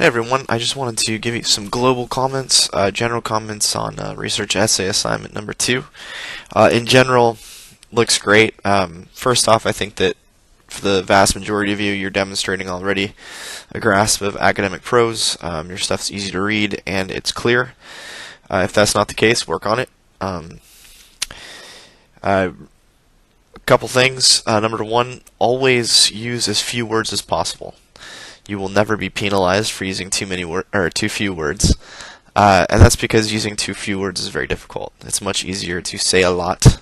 Hey everyone, I just wanted to give you some global comments, general comments on research essay assignment number 2. In general, looks great. First off, I think that for the vast majority of you, you're demonstrating already a grasp of academic prose. Your stuff's easy to read and it's clear. If that's not the case, work on it. A couple things. Number 1, always use as few words as possible. You will never be penalized for using too few words, and that's because using too few words is very difficult. It's much easier to say a lot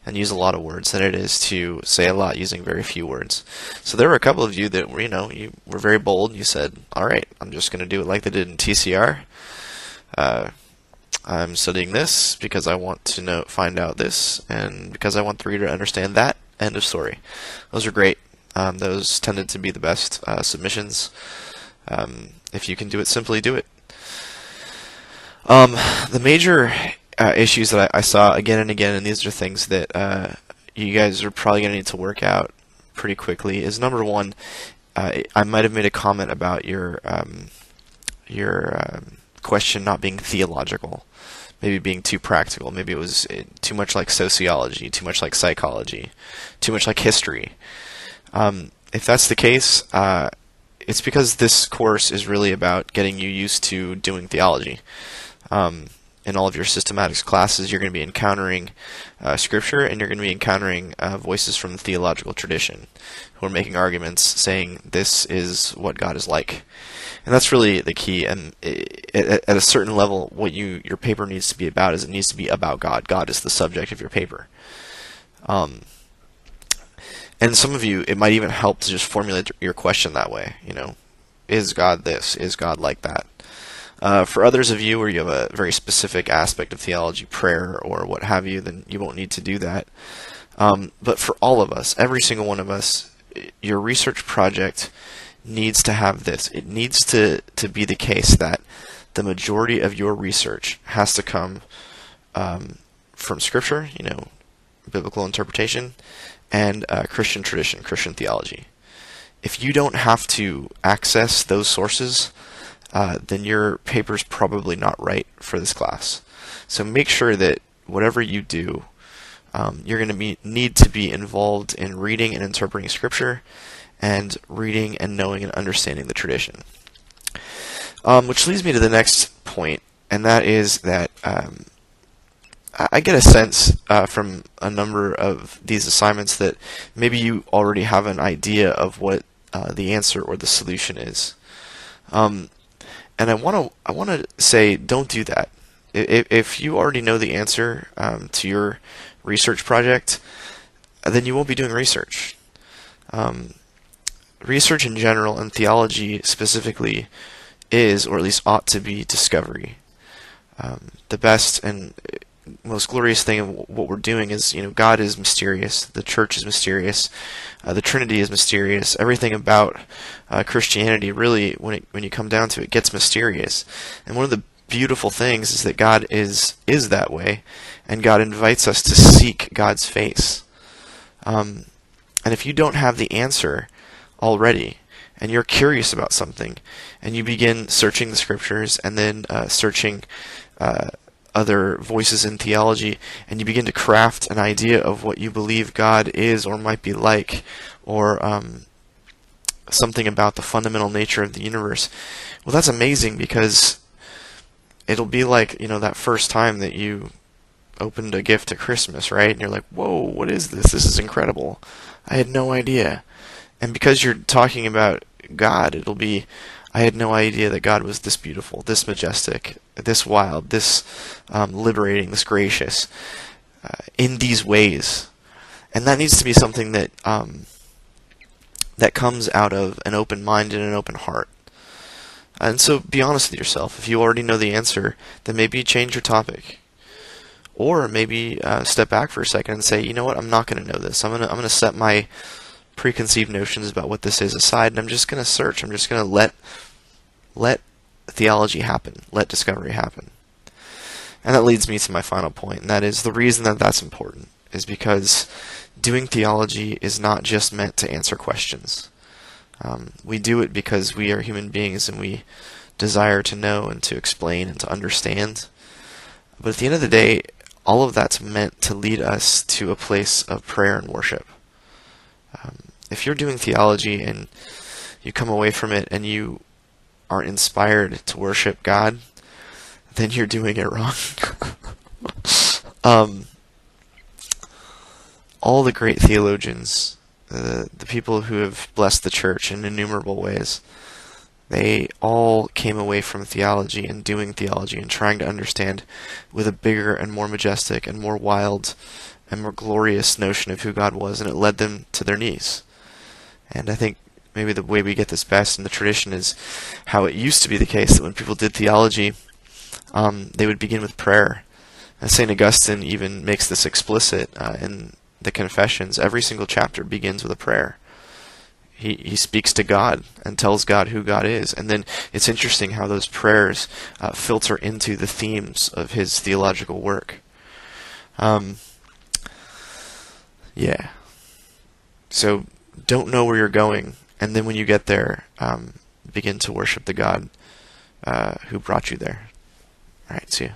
and use a lot of words than it is to say a lot using very few words. So there were a couple of you that were, you were very bold. You said, "All right, I'm just going to do it like they did in TCR. I'm studying this because I want to find out this, and because I want the reader to understand that." End of story. Those are great. Those tended to be the best submissions. If you can do it, simply do it. The major issues that I saw again and again, and these are things that you guys are probably going to need to work out pretty quickly, is number 1, I might have made a comment about your question not being theological, maybe being too practical. Maybe it was too much like sociology, too much like psychology, too much like history. If that's the case, it's because this course is really about getting you used to doing theology. In all of your systematics classes, you're going to be encountering Scripture, and you're going to be encountering voices from the theological tradition who are making arguments saying this is what God is like. And that's really the key. And at a certain level, what your paper needs to be about is it needs to be about God. God is the subject of your paper. And some of you, it might even help to just formulate your question that way. Is God this? Is God like that? For others of you where you have a very specific aspect of theology, prayer, or what have you, then you won't need to do that. But for all of us, every single one of us, your research project needs to have this. It needs to be the case that the majority of your research has to come from Scripture, biblical interpretation, and Christian tradition, Christian theology. If you don't have to access those sources, then your paper's probably not right for this class. So make sure that whatever you do, you're going to need to be involved in reading and interpreting Scripture, and reading and knowing and understanding the tradition. Which leads me to the next point, and that is that I get a sense from a number of these assignments that maybe you already have an idea of what the answer or the solution is. And I want to say, don't do that. If you already know the answer to your research project, then you won't be doing research. Research in general, and theology specifically, is, or at least ought to be, discovery. The best and most glorious thing of what we're doing is, God is mysterious, the church is mysterious, the Trinity is mysterious. Everything about Christianity, really, when you come down to it, gets mysterious. And one of the beautiful things is that God is that way, and God invites us to seek God's face. And if you don't have the answer already, and you're curious about something, and you begin searching the Scriptures, and then searching other voices in theology, and you begin to craft an idea of what you believe God is or might be like, or something about the fundamental nature of the universe, well, that's amazing, because it'll be like, that first time that you opened a gift at Christmas, right? And you're like, whoa, what is this? This is incredible. I had no idea. And because you're talking about God, it'll be, I had no idea that God was this beautiful, this majestic, this wild, this liberating, this gracious, in these ways. And that needs to be something that that comes out of an open mind and an open heart. And so be honest with yourself. If you already know the answer, then maybe change your topic. Or maybe step back for a second and say, you know what, I'm not going to know this. I'm going to set my preconceived notions about what this is aside, and I'm just going to search. I'm just going to let theology happen, let discovery happen. And that leads me to my final point, and that is the reason that that's important is because doing theology is not just meant to answer questions. We do it because we are human beings and we desire to know and to explain and to understand. But at the end of the day, all of that's meant to lead us to a place of prayer and worship. If you're doing theology and you come away from it and you aren't inspired to worship God, then you're doing it wrong. All the great theologians, the people who have blessed the church in innumerable ways, they all came away from theology and doing theology and trying to understand with a bigger and more majestic and more wild and more glorious notion of who God was, and it led them to their knees. And I think maybe the way we get this best in the tradition is how it used to be the case that when people did theology, they would begin with prayer. And St. Augustine even makes this explicit in the Confessions. Every single chapter begins with a prayer. He speaks to God and tells God who God is. And then it's interesting how those prayers filter into the themes of his theological work. Yeah. So don't know where you're going, and then when you get there, begin to worship the God who brought you there. All right, see you.